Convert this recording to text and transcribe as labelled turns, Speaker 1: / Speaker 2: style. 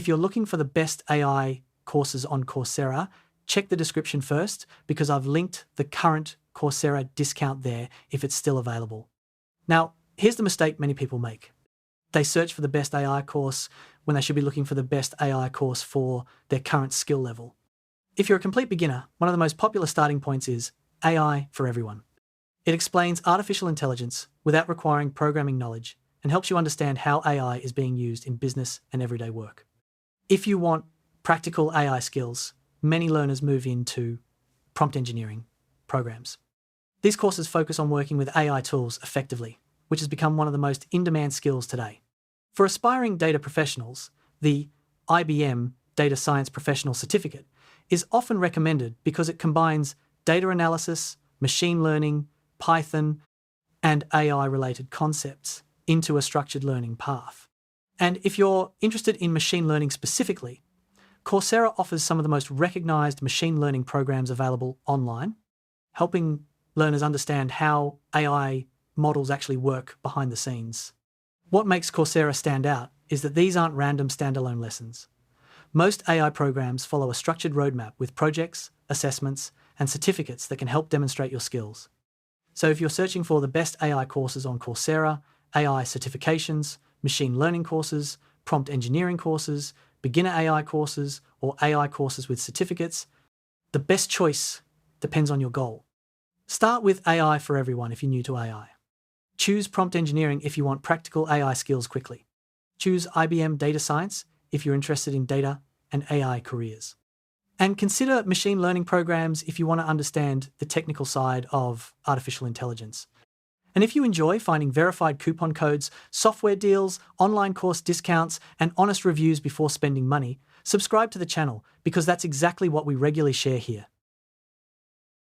Speaker 1: If you're looking for the best AI courses on Coursera, check the description first because I've linked the current Coursera discount there if it's still available. Now, here's the mistake many people make. They search for the best AI course when they should be looking for the best AI course for their current skill level. If you're a complete beginner, one of the most popular starting points is AI for Everyone. It explains artificial intelligence without requiring programming knowledge and helps you understand how AI is being used in business and everyday work. If you want practical AI skills, many learners move into prompt engineering programs. These courses focus on working with AI tools effectively, which has become one of the most in-demand skills today. For aspiring data professionals, the IBM Data Science Professional Certificate is often recommended because it combines data analysis, machine learning, Python, and AI-related concepts into a structured learning path. And if you're interested in machine learning specifically, Coursera offers some of the most recognized machine learning programs available online, helping learners understand how AI models actually work behind the scenes. What makes Coursera stand out is that these aren't random standalone lessons. Most AI programs follow a structured roadmap with projects, assessments, and certificates that can help demonstrate your skills. So if you're searching for the best AI courses on Coursera, AI certifications, machine learning courses, prompt engineering courses, beginner AI courses, or AI courses with certificates, the best choice depends on your goal. Start with AI for Everyone if you're new to AI. Choose prompt engineering if you want practical AI skills quickly. Choose IBM Data Science if you're interested in data and AI careers. And consider machine learning programs if you want to understand the technical side of artificial intelligence. And if you enjoy finding verified coupon codes, software deals, online course discounts, and honest reviews before spending money, subscribe to the channel because that's exactly what we regularly share here.